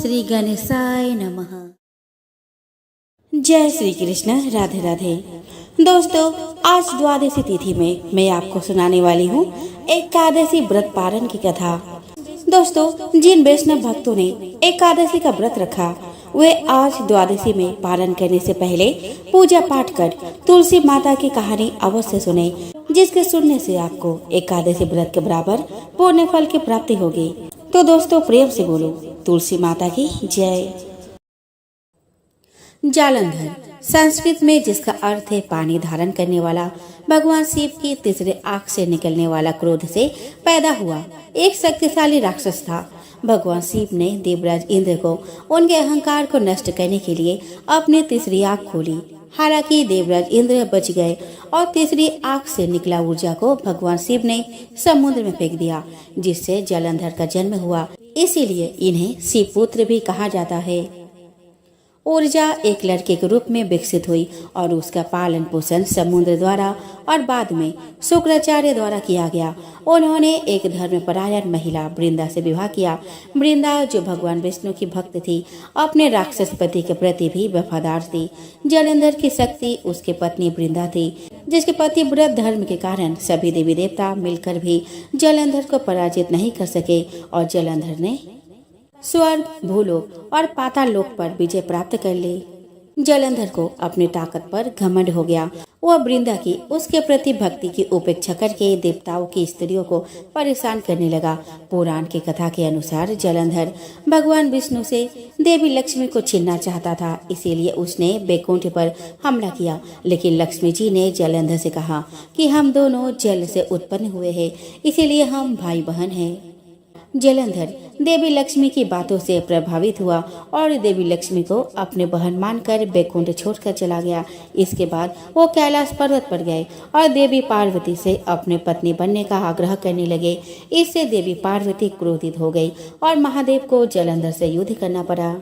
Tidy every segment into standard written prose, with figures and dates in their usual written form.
श्री गणेशाय नमः। जय श्री कृष्ण। राधे राधे। दोस्तों, आज द्वादशी तिथि में मैं आपको सुनाने वाली हूँ एकादशी व्रत पारण की कथा। दोस्तों, जिन वैष्णव भक्तों ने एकादशी का व्रत रखा वे आज द्वादशी में पारण करने से पहले पूजा पाठ कर तुलसी माता की कहानी अवश्य सुने, जिसके सुनने से आपको एकादशी व्रत के बराबर पुण्य फल की प्राप्ति होगी। तो दोस्तों, प्रेम से बोलो तुलसी माता की जय। जालंधर संस्कृत में, जिसका अर्थ है पानी धारण करने वाला, भगवान शिव की तीसरे आंख से निकलने वाला क्रोध से पैदा हुआ एक शक्तिशाली राक्षस था। भगवान शिव ने देवराज इंद्र को उनके अहंकार को नष्ट करने के लिए अपनी तीसरी आंख खोली। हालांकि देवराज इंद्र बच गए और तीसरी आंख से निकला ऊर्जा को भगवान शिव ने समुद्र में फेंक दिया, जिससे जालंधर का जन्म हुआ। इसीलिए इन्हें शिव पुत्र भी कहा जाता है। ऊर्जा एक लड़के के रूप में विकसित हुई और उसका पालन पोषण समुद्र द्वारा और बाद में शुक्राचार्य द्वारा किया गया। उन्होंने एक धर्मपरायण महिला वृंदा से विवाह किया। वृंदा, जो भगवान विष्णु की भक्त थी, अपने राक्षस पति के प्रति भी वफादार थी। जालंधर की शक्ति उसकी पत्नी वृंदा थी, जिसके पति व्रत धर्म के कारण सभी देवी देवता मिलकर भी जालंधर को पराजित नहीं कर सके और जालंधर ने स्वर्ग, भूलोक और पाताल लोक पर विजय प्राप्त कर ली। जालंधर को अपनी ताकत पर घमंड हो गया। वह वृंदा की उसके प्रति भक्ति की उपेक्षा करके देवताओं की स्त्रियों को परेशान करने लगा। पुराण की कथा के अनुसार जालंधर भगवान विष्णु से देवी लक्ष्मी को छीनना चाहता था, इसीलिए उसने बैकुंठ पर हमला किया। लेकिन लक्ष्मी जी ने जालंधर से कहा कि हम दोनों जल से उत्पन्न हुए हैं, इसीलिए हम भाई बहन हैं। जालंधर देवी लक्ष्मी की बातों से प्रभावित हुआ और देवी लक्ष्मी को अपने बहन मानकर बैकुंठ छोड़कर चला गया। इसके बाद वो कैलाश पर्वत पर गए और देवी पार्वती से अपने पत्नी बनने का आग्रह करने लगे। इससे देवी पार्वती क्रोधित हो गई और महादेव को जालंधर से युद्ध करना पड़ा।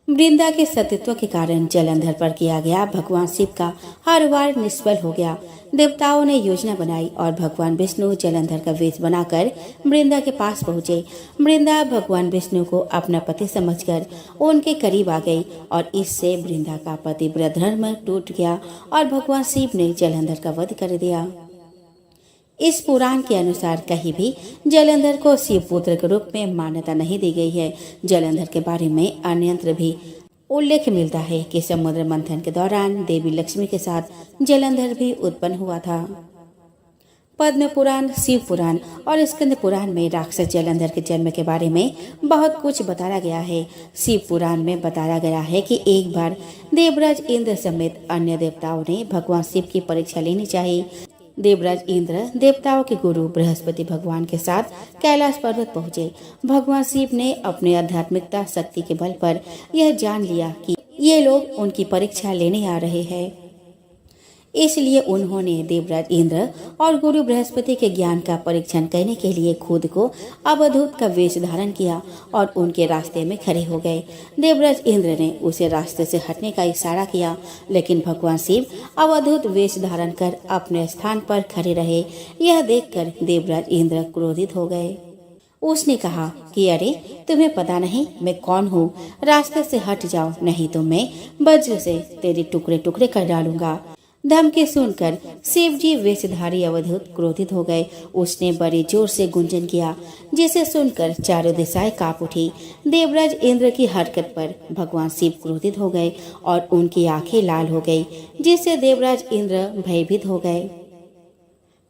वृंदा के सतीत्व के कारण जालंधर पर किया गया भगवान शिव का हर वार निष्फल हो गया। देवताओं ने योजना बनाई और भगवान विष्णु जालंधर का वेश बनाकर वृंदा के पास पहुँचे। वृंदा भगवान विष्णु को अपना पति समझकर उनके करीब आ गई और इससे वृंदा का पतिव्रत धर्म टूट गया और भगवान शिव ने जालंधर का वध कर दिया। इस पुराण के अनुसार कहीं भी जालंधर को शिव पुत्र के रूप में मान्यता नहीं दी गई है। जालंधर के बारे में अन्यत्र भी उल्लेख मिलता है कि समुद्र मंथन के दौरान देवी लक्ष्मी के साथ जालंधर भी उत्पन्न हुआ था। पद्म पुराण, शिव पुराण और स्कंद पुराण में राक्षस जालंधर के जन्म के बारे में बहुत कुछ बताया गया है। शिव पुराण में बताया गया है कि एक बार देवराज इंद्र समेत अन्य देवताओं ने भगवान शिव की परीक्षा लेनी चाहिए। देवराज इंद्र देवताओं के गुरु बृहस्पति भगवान के साथ कैलाश पर्वत पहुँचे। भगवान शिव ने अपने आध्यात्मिकता शक्ति के बल पर यह जान लिया कि ये लोग उनकी परीक्षा लेने आ रहे हैं। इसलिए उन्होंने देवराज इंद्र और गुरु बृहस्पति के ज्ञान का परीक्षण करने के लिए खुद को अवधूत का वेश धारण किया और उनके रास्ते में खड़े हो गए। देवराज इंद्र ने उसे रास्ते से हटने का इशारा किया, लेकिन भगवान शिव अवधूत वेश धारण कर अपने स्थान पर खड़े रहे। यह देखकर देवराज इंद्र क्रोधित हो गए। उसने कहा कि अरे, तुम्हें पता नहीं मैं कौन हूँ? रास्ते से हट जाओ, नहीं तो मैं वज्र से तेरे टुकड़े टुकड़े कर डालूंगा। धमकी सुनकर शिव जी वेशधारी अवधूत क्रोधित हो गए। उसने बड़े जोर से गुंजन किया, जिसे सुनकर चारों दिशाएं कांप उठी। देवराज इंद्र की हरकत पर भगवान शिव क्रोधित हो गए और उनकी आंखें लाल हो गई, जिससे देवराज इंद्र भयभीत हो गए।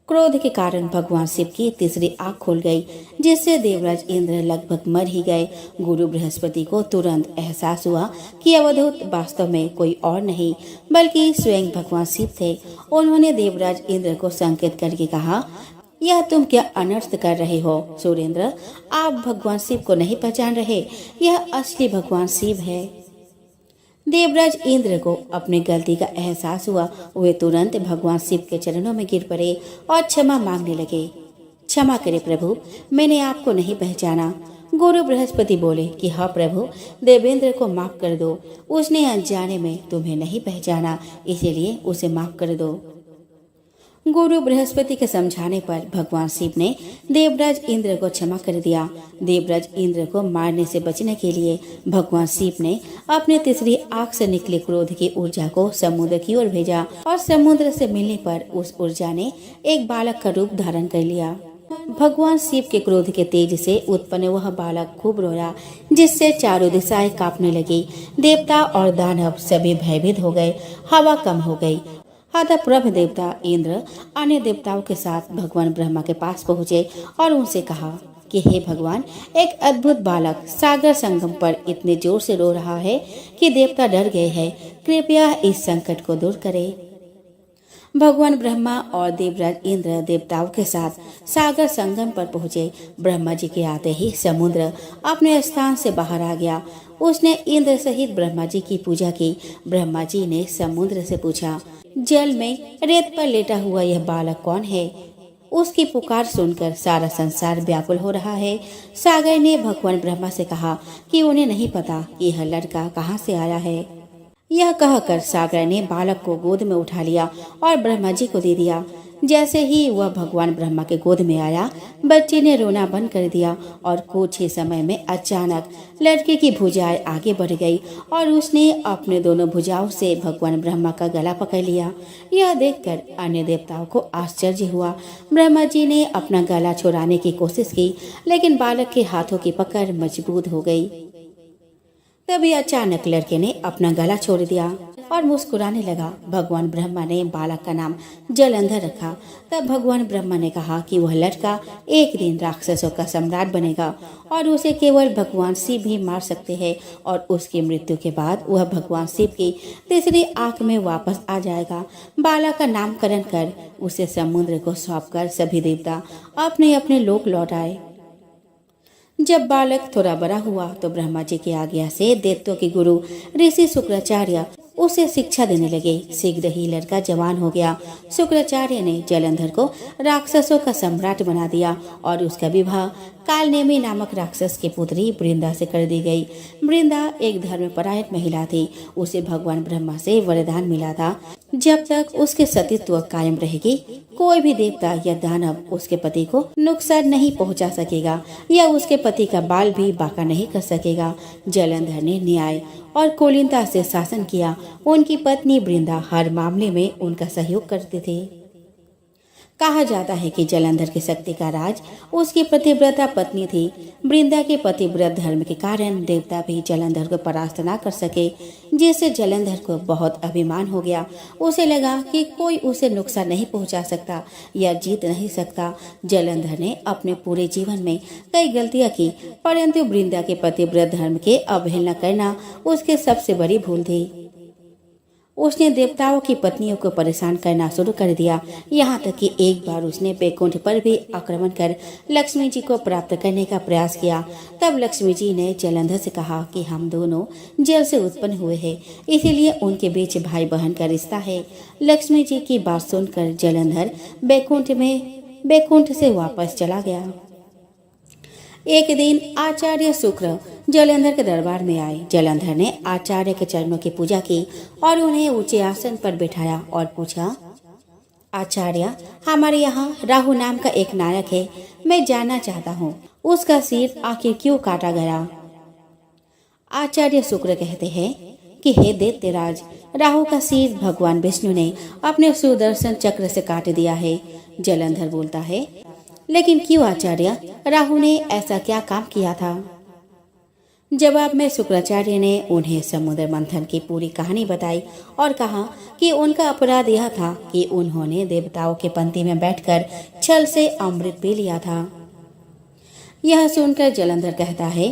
क्रोध के कारण भगवान शिव की तीसरी आंख खुल गई, जिससे देवराज इंद्र लगभग मर ही गए। गुरु बृहस्पति को तुरंत एहसास हुआ कि अवधूत वास्तव में कोई और नहीं बल्कि स्वयं भगवान शिव थे। उन्होंने देवराज इंद्र को संकेत करके कहा, यह तुम क्या अनर्थ कर रहे हो सुरेंद्र? आप भगवान शिव को नहीं पहचान रहे, यह असली भगवान शिव है। देवराज इंद्र को अपनी गलती का एहसास हुआ। वे तुरंत भगवान शिव के चरणों में गिर पड़े और क्षमा मांगने लगे। क्षमा करें प्रभु, मैंने आपको नहीं पहचाना। गुरु बृहस्पति बोले कि हाँ प्रभु, देवेंद्र को माफ कर दो, उसने अनजाने में तुम्हें नहीं पहचाना, इसीलिए उसे माफ कर दो। गुरु बृहस्पति के समझाने पर भगवान शिव ने देवराज इंद्र को क्षमा कर दिया। देवराज इंद्र को मारने से बचने के लिए भगवान शिव ने अपने तीसरी आंख से निकले क्रोध की ऊर्जा को समुद्र की ओर भेजा और समुद्र से मिलने पर उस ऊर्जा ने एक बालक का रूप धारण कर लिया। भगवान शिव के क्रोध के तेज से उत्पन्न वह बालक खूब रोया, जिससे चारों दिशाएं कांपने लगी। देवता और दानव सभी भयभीत हो गए। हवा कम हो गई। प्रभ देवता इंद्र अन्य देवताओं के साथ भगवान ब्रह्मा के पास पहुँचे और उनसे कहा कि हे भगवान, एक अद्भुत बालक सागर संगम पर इतने जोर से रो रहा है कि देवता डर गए हैं। कृपया इस संकट को दूर करें। भगवान ब्रह्मा और देवराज इंद्र देवताओं के साथ सागर संगम पर पहुँचे। ब्रह्मा जी के आते ही समुद्र अपने स्थान से बाहर आ गया। उसने इंद्र सहित ब्रह्मा जी की पूजा की। ब्रह्मा जी ने समुद्र से पूछा, जल में रेत पर लेटा हुआ यह बालक कौन है? उसकी पुकार सुनकर सारा संसार व्याकुल हो रहा है। सागर ने भगवान ब्रह्मा से कहा कि उन्हें नहीं पता कि यह लड़का कहाँ से आया है। यह कहकर सागर ने बालक को गोद में उठा लिया और ब्रह्मा जी को दे दिया। जैसे ही वह भगवान ब्रह्मा के गोद में आया, बच्चे ने रोना बंद कर दिया और कुछ ही समय में अचानक लड़के की भुजाएं आगे बढ़ गई और उसने अपने दोनों भुजाओं से भगवान ब्रह्मा का गला पकड़ लिया। यह देखकर अन्य देवताओं को आश्चर्य हुआ। ब्रह्मा जी ने अपना गला छुड़ाने की कोशिश की, लेकिन बालक के हाथों की पकड़ मजबूत हो गई। तभी अचानक लड़के ने अपना गला छोड़ दिया और मुस्कुराने लगा। भगवान ब्रह्मा ने बालक का नाम जलंधर रखा। तब भगवान ब्रह्मा ने कहा कि वह लड़का एक दिन राक्षसों का सम्राट बनेगा और उसे केवल भगवान शिव ही मार सकते हैं और उसकी मृत्यु के बाद वह भगवान शिव की तीसरी आंख में वापस आ जाएगा। बालक का नामकरण कर उसे समुद्र को सौंपकर सभी देवता अपने अपने लोक लौट आए। जब बालक थोड़ा बड़ा हुआ तो ब्रह्मा जी की आज्ञा से दैत्यों के गुरु ऋषि शुक्राचार्य उसे शिक्षा देने लगे। शीघ्र ही लड़का जवान हो गया। शुक्राचार्य ने जलंधर को राक्षसों का सम्राट बना दिया और उसका विवाह कालनेमी नामक राक्षस की पुत्री वृंदा से कर दी गई। वृंदा एक धर्मपरायण महिला थी। उसे भगवान ब्रह्मा से वरदान मिला था, जब तक उसके सतीत्व कायम रहेगी, कोई भी देवता या दानव उसके पति को नुकसान नहीं पहुंचा सकेगा या उसके पति का बाल भी बांका नहीं कर सकेगा। जलंधर ने न्याय और कुलीनता से शासन किया। उनकी पत्नी वृंदा हर मामले में उनका सहयोग करती थी। कहा जाता है कि जलंधर की शक्ति का राज उसकी पतिव्रता पत्नी थी। वृंदा के पतिव्रत धर्म के कारण देवता भी जलंधर को परास्त न कर सके, जिससे जलंधर को बहुत अभिमान हो गया। उसे लगा कि कोई उसे नुकसान नहीं पहुंचा सकता या जीत नहीं सकता। जलंधर ने अपने पूरे जीवन में कई गलतियां की, परंतु वृंदा के पतिव्रत धर्म के अवहेलना करना उसकी सबसे बड़ी भूल थी। उसने देवताओं की पत्नियों को परेशान करना शुरू कर दिया। यहाँ तक कि एक बार उसने बैकुंठ पर भी आक्रमण कर लक्ष्मी जी को प्राप्त करने का प्रयास किया। तब लक्ष्मी जी ने जलंधर से कहा कि हम दोनों जल से उत्पन्न हुए हैं, इसीलिए उनके बीच भाई बहन का रिश्ता है। लक्ष्मी जी की बात सुनकर जलंधर बैकुंठ से वापस चला गया। एक दिन आचार्य शुक्र जलंधर के दरबार में आए। जलंधर ने आचार्य के चरणों की पूजा की और उन्हें ऊंचे आसन पर बिठाया और पूछा, आचार्य, हमारे यहाँ राहु नाम का एक नायक है। मैं जानना चाहता हूँ उसका सिर आखिर क्यों काटा गया। आचार्य शुक्र कहते हैं कि हे दैत्यराज, राहु का सिर भगवान विष्णु ने अपने सुदर्शन चक्र से काट दिया है। जलंधर बोलता है, लेकिन क्यों आचार्य, राहु ने ऐसा क्या काम किया था। जवाब में शुक्राचार्य ने उन्हें समुद्र मंथन की पूरी कहानी बताई और कहा कि उनका अपराध यह था कि उन्होंने देवताओं के पंक्ति में बैठकर छल से अमृत पी लिया था। यह सुनकर जलंधर कहता है,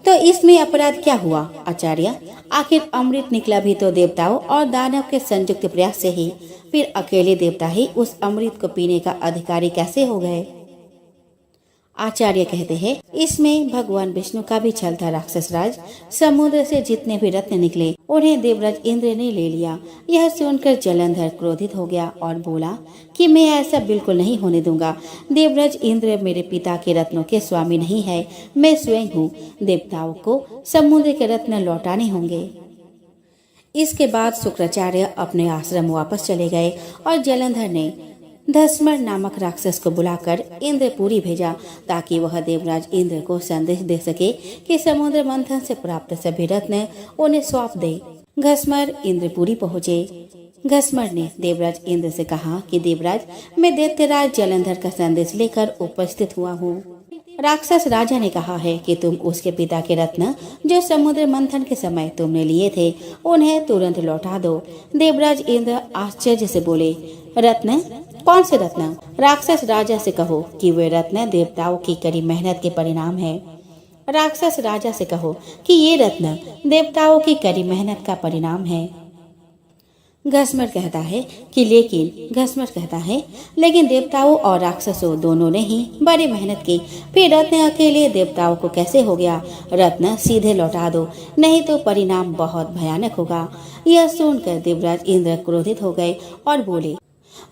तो इसमें अपराध क्या हुआ आचार्य? आखिर अमृत निकला भी तो देवताओं और दानव के संयुक्त प्रयास से ही, फिर अकेले देवता ही उस अमृत को पीने का अधिकारी कैसे हो गए। आचार्य कहते हैं, इसमें भगवान विष्णु का भी छल था। राक्षस राज, समुद्र से जितने भी रत्न निकले उन्हें देवराज इंद्र ने ले लिया। यह सुनकर जलंधर क्रोधित हो गया और बोला कि मैं ऐसा बिल्कुल नहीं होने दूंगा। देवराज इंद्र मेरे पिता के रत्नों के स्वामी नहीं है, मैं स्वयं हूँ। देवताओं को समुद्र के रत्न लौटाने होंगे। इसके बाद शुक्राचार्य अपने आश्रम वापस चले गए और जलंधर ने धस्मर नामक राक्षस को बुलाकर इंद्रपुरी भेजा ताकि वह देवराज इंद्र को संदेश दे सके कि समुद्र मंथन से प्राप्त सभी रत्न उन्हें सौंप दे। घस्मर इंद्रपुरी पहुँचे। घस्मर ने देवराज इंद्र से कहा कि देवराज, मैं दैत्यराज जलंधर का संदेश लेकर उपस्थित हुआ हूँ। राक्षस राजा ने कहा है कि तुम उसके पिता के रत्न जो समुद्र मंथन के समय तुमने लिए थे उन्हें तुरंत लौटा दो। देवराज इंद्र आश्चर्य से बोले, रत्न? कौन से रत्न? राक्षस राजा से कहो कि वे रत्न देवताओं की कड़ी मेहनत के परिणाम है। राक्षस राजा से कहो कि ये रत्न देवताओं की कड़ी मेहनत का परिणाम है। घस्मर कहता है लेकिन देवताओं और राक्षसों दोनों ने ही बड़ी मेहनत की, फिर रत्न अकेले देवताओं को कैसे हो गया? रत्न सीधे लौटा दो, नहीं तो परिणाम बहुत भयानक होगा। यह सुनकर देवराज इंद्र क्रोधित हो गए और बोले,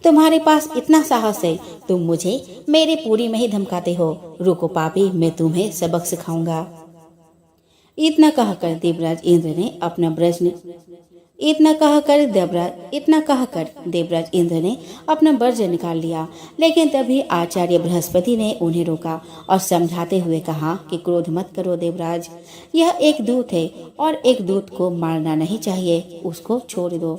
तुम्हारे पास इतना साहस है, तुम मुझे मेरे पुरी में ही धमकाते हो। रुको पापी, मैं तुम्हें सबक सिखाऊंगा। इतना कहकर देवराज इंद्र ने अपना वज्र निकाल लिया। लेकिन तभी आचार्य बृहस्पति ने उन्हें रोका और समझाते हुए कहा कि क्रोध मत करो देवराज, यह एक दूत है और एक दूत को मारना नहीं चाहिए, उसको छोड़ दो।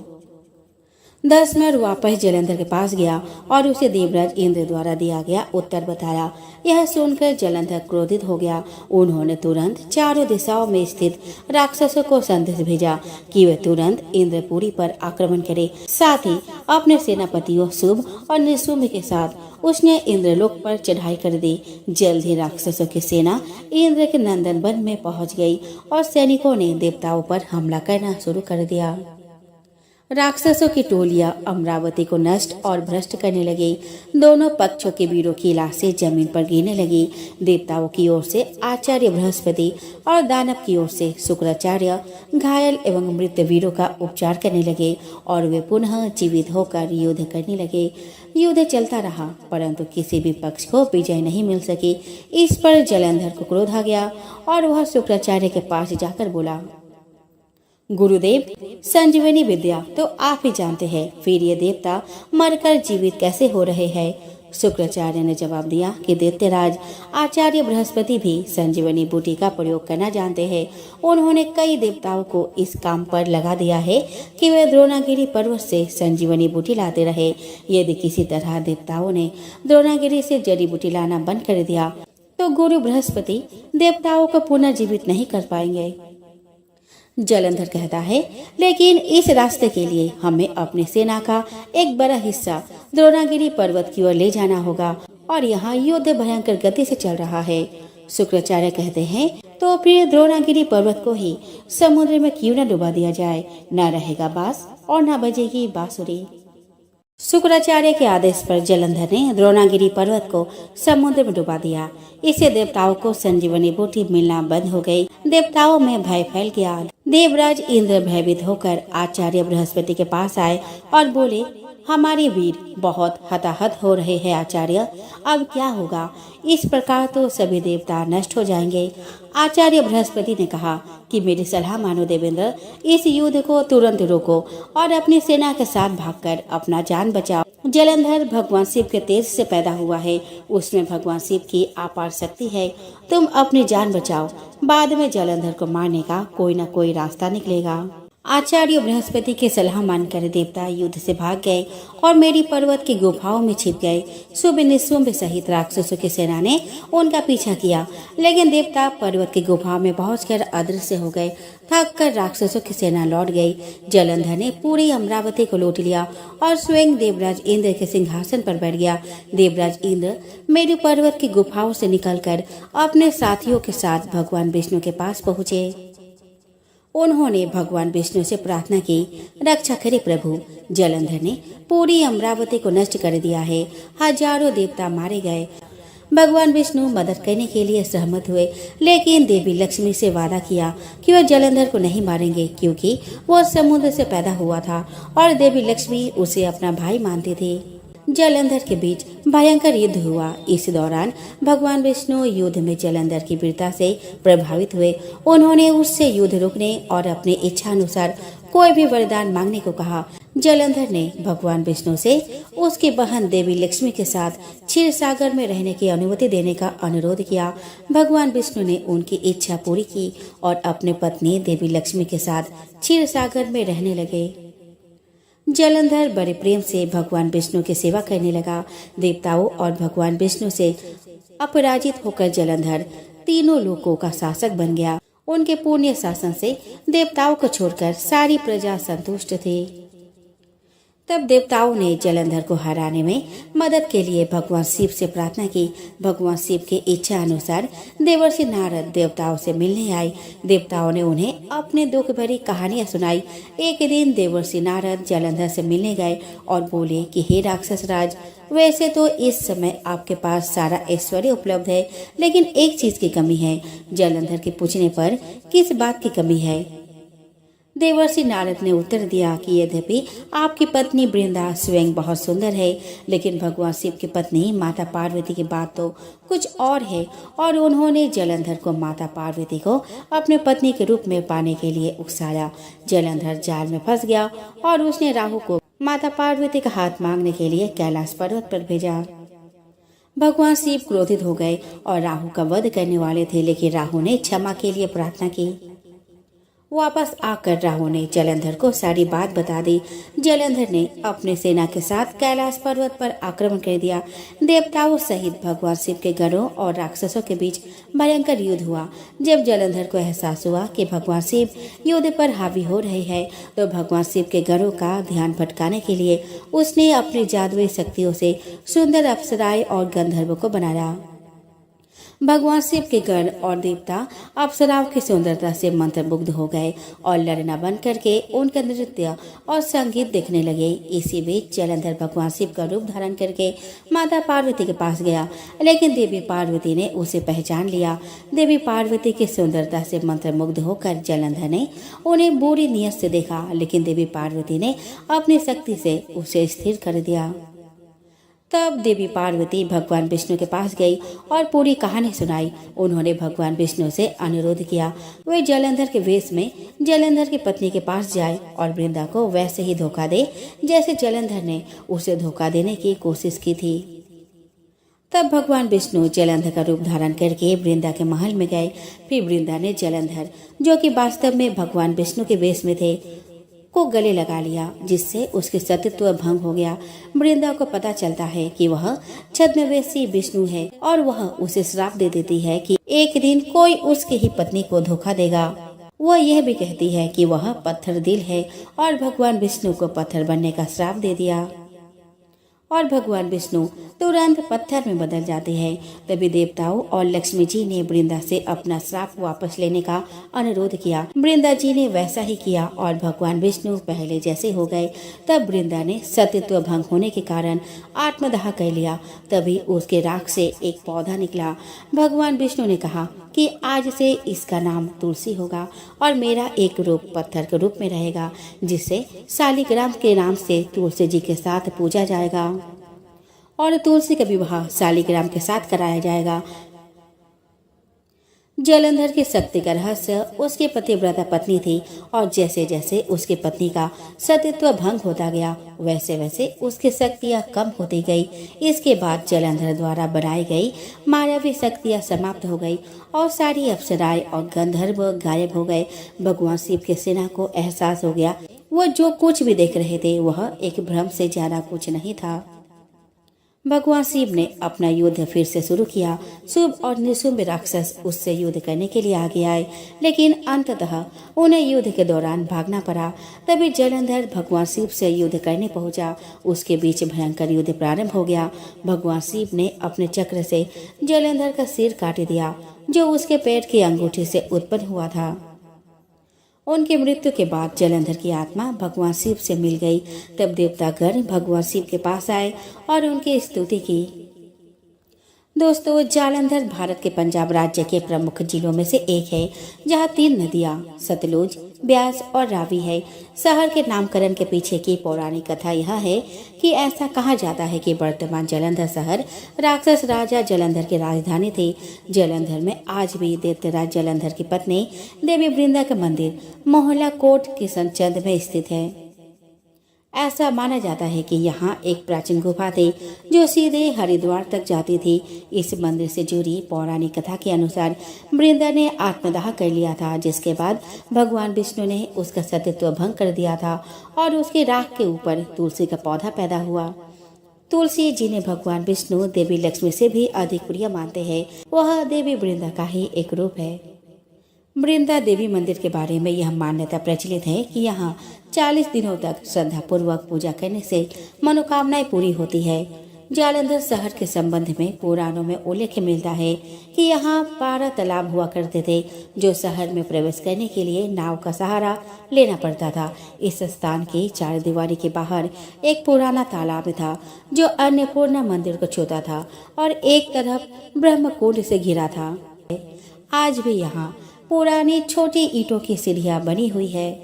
धस्मर वापस जलंधर के पास गया और उसे देवराज इंद्र द्वारा दिया गया उत्तर बताया। यह सुनकर जलंधर क्रोधित हो गया। उन्होंने तुरंत चारों दिशाओं में स्थित राक्षसों को संदेश भेजा कि वे तुरंत इंद्रपुरी पर आक्रमण करें। साथ ही अपने सेनापतियों शुभ और निशुंभ के साथ उसने इंद्रलोक पर चढ़ाई कर दी। जल्द ही राक्षसों की सेना इंद्र के नंदन वन में पहुंच गई और सैनिकों ने देवताओं पर हमला करना शुरू कर दिया। राक्षसों की टोलियां अमरावती को नष्ट और भ्रष्ट करने लगी। दोनों पक्षों के वीरों की लाशें जमीन पर गिरने लगी। देवताओं की ओर से आचार्य बृहस्पति और दानव की ओर से शुक्राचार्य घायल एवं मृत वीरों का उपचार करने लगे और वे पुनः जीवित होकर युद्ध करने लगे। युद्ध चलता रहा परंतु किसी भी पक्ष को विजय नहीं मिल सकी। इस पर जलंधर को क्रोध आ गया और वह शुक्राचार्य के पास जाकर बोला, गुरुदेव, संजीवनी विद्या तो आप ही जानते हैं, फिर ये देवता मरकर जीवित कैसे हो रहे हैं? शुक्राचार्य ने जवाब दिया कि दैत्यराज आचार्य बृहस्पति भी संजीवनी बूटी का प्रयोग करना जानते हैं। उन्होंने कई देवताओं को इस काम पर लगा दिया है कि वे द्रोणागिरी पर्वत से संजीवनी बूटी लाते रहे। यदि किसी तरह देवताओं ने द्रोणागिरी से जड़ी बूटी लाना बंद कर दिया तो गुरु बृहस्पति देवताओं को पुनर्जीवित नहीं कर पाएंगे। जलंधर कहता है, लेकिन इस रास्ते के लिए हमें अपनी सेना का एक बड़ा हिस्सा द्रोणागिरी पर्वत की ओर ले जाना होगा और यहाँ युद्ध भयंकर गति से चल रहा है। शुक्राचार्य कहते हैं, तो फिर द्रोणागिरी पर्वत को ही समुद्र में क्यों न डुबा दिया जाए? न रहेगा बांस और न बजेगी बांसुरी। शुक्राचार्य के आदेश पर जलंधर ने द्रोणागिरी पर्वत को समुद्र में डुबा दिया। इससे देवताओं को संजीवनी बूटी मिलना बंद हो गई। देवताओं में भय फैल गया। देवराज इंद्र भयभीत होकर आचार्य बृहस्पति के पास आए और बोले, हमारे वीर बहुत हताहत हो रहे हैं आचार्य, अब क्या होगा? इस प्रकार तो सभी देवता नष्ट हो जाएंगे। आचार्य बृहस्पति ने कहा कि मेरी सलाह मानो देवेंद्र, इस युद्ध को तुरंत रोको और अपनी सेना के साथ भागकर अपना जान बचाओ। जलंधर भगवान शिव के तेज से पैदा हुआ है, उसमें भगवान शिव की अपार शक्ति है। तुम अपनी जान बचाओ, बाद में जलंधर को मारने का कोई न कोई रास्ता निकलेगा। आचार्य बृहस्पति की सलाह मानकर देवता युद्ध से भाग गए और मेरी पर्वत की गुफाओं में छिप गए। शुभ निशुंभ सहित राक्षसों की सेना ने उनका पीछा किया, लेकिन देवता पर्वत की गुफाओं में पहुंचकर अदृश्य हो गए। थक कर राक्षसों की सेना लौट गई। जलंधर ने पूरी अमरावती को लूट लिया और स्वयं देवराज इंद्र के सिंहासन पर बैठ गया। देवराज इंद्र मेरू पर्वत की गुफाओं से निकलकर अपने साथियों के साथ भगवान विष्णु के पास पहुँचे। उन्होंने भगवान विष्णु से प्रार्थना की, रक्षा करे प्रभु। जलंधर ने पूरी अमरावती को नष्ट कर दिया है। हजारों देवता मारे गए। भगवान विष्णु मदद करने के लिए सहमत हुए, लेकिन देवी लक्ष्मी से वादा किया कि वह जलंधर को नहीं मारेंगे, क्योंकि वह समुद्र से पैदा हुआ था और देवी लक्ष्मी उसे अपना भाई मानती थी। जलंधर के बीच भयंकर युद्ध हुआ। इस दौरान भगवान विष्णु युद्ध में जलंधर की वीरता से प्रभावित हुए। उन्होंने उससे युद्ध रोकने और अपनी इच्छा अनुसार कोई भी वरदान मांगने को कहा। जलंधर ने भगवान विष्णु से उसकी बहन देवी लक्ष्मी के साथ क्षीर सागर में रहने की अनुमति देने का अनुरोध किया। भगवान विष्णु ने उनकी इच्छा पूरी की और अपने पत्नी देवी लक्ष्मी के साथ क्षीर सागर में रहने लगे। जलंधर बड़े प्रेम से भगवान विष्णु की सेवा करने लगा। देवताओं और भगवान विष्णु से अपराजित होकर जलंधर तीनों लोकों का शासक बन गया। उनके पुण्य शासन से देवताओं को छोड़कर सारी प्रजा संतुष्ट थी। तब देवताओं ने जलंधर को हराने में मदद के लिए भगवान शिव से प्रार्थना की। भगवान शिव की इच्छा अनुसार देवर्षि नारद देवताओं से मिलने आए। देवताओं ने उन्हें अपने दुख भरी कहानियां सुनाई। एक दिन देवर्षि नारद जलंधर से मिलने गए और बोले कि हे राक्षस राज, वैसे तो इस समय आपके पास सारा ऐश्वर्य उपलब्ध है, लेकिन एक चीज की कमी है। जलंधर के पूछने पर किस बात की कमी है? देवर्षि नारद ने उत्तर दिया कि यद्यपि आपकी पत्नी वृंदा स्वयं बहुत सुंदर है, लेकिन भगवान शिव की पत्नी माता पार्वती की बात तो कुछ और है, और उन्होंने जलंधर को माता पार्वती को अपने पत्नी के रूप में पाने के लिए उकसाया। जलंधर जाल में फंस गया और उसने राहु को माता पार्वती का हाथ मांगने के लिए कैलाश पर्वत पर भेजा। भगवान शिव क्रोधित हो गए और राहु का वध करने वाले थे, लेकिन राहु ने क्षमा के लिए प्रार्थना की। वापस आकर राहु ने जलंधर को सारी बात बता दी। जलंधर ने अपने सेना के साथ कैलाश पर्वत पर आक्रमण कर दिया। देवताओं सहित भगवान शिव के गणों और राक्षसों के बीच भयंकर युद्ध हुआ। जब जलंधर को एहसास हुआ कि भगवान शिव युद्ध पर हावी हो रहे हैं, तो भगवान शिव के गणों का ध्यान भटकाने के लिए उसने अपनी जादुई शक्तियों से सुंदर अप्सराएं और गंधर्वों को बनाया। भगवान शिव के गण और देवता अप्सराओं की सुंदरता से मंत्रमुग्ध हो गए और लड़ना बंद करके उनका नृत्य और संगीत देखने लगे। इसी बीच जलंधर भगवान शिव का रूप धारण करके माता पार्वती के पास गया, लेकिन देवी पार्वती ने उसे पहचान लिया। देवी पार्वती की सुंदरता से मंत्रमुग्ध होकर जलंधर ने उन्हें बुरी नियत से देखा, लेकिन देवी पार्वती ने अपनी शक्ति से उसे स्थिर कर दिया। तब देवी पार्वती भगवान विष्णु के पास गई और पूरी कहानी सुनाई। उन्होंने भगवान विष्णु से अनुरोध किया वे जलंधर के वेश में जलंधर की पत्नी के पास जाए और वृंदा को वैसे ही धोखा दे जैसे जलंधर ने उसे धोखा देने की कोशिश की थी। तब भगवान विष्णु जलंधर का रूप धारण करके वृंदा के महल में गए। फिर वृंदा ने जलंधर, जो कि वास्तव में भगवान विष्णु के वेश में थे, को गले लगा लिया, जिससे उसके सतीत्व भंग हो गया। वृंदा को पता चलता है कि वह छद्मवेशी विष्णु है और वह उसे श्राप दे देती है कि एक दिन कोई उसकी ही पत्नी को धोखा देगा। वह यह भी कहती है कि वह पत्थर दिल है और भगवान विष्णु को पत्थर बनने का श्राप दे दिया और भगवान विष्णु तुरंत पत्थर में बदल जाते हैं। तभी देवताओं और लक्ष्मी जी ने वृंदा से अपना श्राप वापस लेने का अनुरोध किया। वृंदा जी ने वैसा ही किया और भगवान विष्णु पहले जैसे हो गए। तब वृंदा ने सतीत्व भंग होने के कारण आत्मदाह कर लिया। तभी उसके राख से एक पौधा निकला। भगवान विष्णु ने कहा कि आज से इसका नाम तुलसी होगा और मेरा एक रूप पत्थर के रूप में रहेगा, जिससे शालिग्राम के नाम से तुलसी जी के साथ पूजा जाएगा और तुलसी का विवाह शालिग्राम के साथ कराया जाएगा। जलंधर की शक्ति का रहस्य उसकी पतिव्रता पत्नी थी और जैसे जैसे उसकी पत्नी का सतीत्व भंग होता गया, वैसे वैसे उसकी शक्तियां कम होती गई। इसके बाद जलंधर द्वारा बनाई गई मायावी शक्तियां समाप्त हो गई और सारी अप्सराएं और गंधर्व गायब हो गए। भगवान शिव की सेना को एहसास हो गया वो जो कुछ भी देख रहे थे वह एक भ्रम से ज्यादा कुछ नहीं था। भगवान शिव ने अपना युद्ध फिर से शुरू किया। शुभ और निशुंभ राक्षस उससे युद्ध करने के लिए आगे आए, लेकिन अंततः उन्हें युद्ध के दौरान भागना पड़ा। तभी जलंधर भगवान शिव से युद्ध करने पहुंचा। उसके बीच भयंकर युद्ध प्रारंभ हो गया। भगवान शिव ने अपने चक्र से जलंधर का सिर काट दिया, जो उसके पैर की अंगूठी से उत्पन्न हुआ था। उनकी मृत्यु के बाद जलंधर की आत्मा भगवान शिव से मिल गई। तब देवतागण भगवान शिव के पास आए और उनकी स्तुति की। दोस्तों, जालंधर भारत के पंजाब राज्य के प्रमुख जिलों में से एक है, जहां 3 नदियां सतलुज, ब्यास और रावी है। शहर के नामकरण के पीछे की पौराणिक कथा यह है कि ऐसा कहा जाता है कि वर्तमान जालंधर शहर राक्षस राजा जालंधर की राजधानी थी। जालंधर में आज भी दैत्यराज जालंधर की पत्नी देवी वृंदा का मंदिर मोहल्ला कोट किशनचंद में स्थित है। ऐसा माना जाता है कि यहाँ एक प्राचीन गुफा थी जो सीधे हरिद्वार तक जाती थी। इस मंदिर से जुड़ी पौराणिक कथा के अनुसार वृंदा ने आत्मदाह कर लिया था, जिसके बाद भगवान विष्णु ने उसका सतीत्व भंग कर दिया था और उसके राख के ऊपर तुलसी का पौधा पैदा हुआ। तुलसी जिन्हें भगवान विष्णु देवी लक्ष्मी से भी अधिक प्रिय मानते हैं, वह देवी वृंदा का ही एक रूप है। वृंदा देवी मंदिर के बारे में यह मान्यता प्रचलित है कि यहाँ 40 दिनों तक श्रद्धा पूर्वक पूजा करने से मनोकामनाएं पूरी होती है। जालंधर शहर के संबंध में पुराणों में उल्लेख मिलता है कि यहाँ 12 तालाब हुआ करते थे, जो शहर में प्रवेश करने के लिए नाव का सहारा लेना पड़ता था। इस स्थान की 4 दीवारी के बाहर एक पुराना तालाब था जो अन्नपूर्णा मंदिर को छूता था और एक तरफ ब्रह्मकुंड से घिरा था। आज भी यहाँ पुरानी छोटी ईंटों की सीढ़ियां बनी हुई है।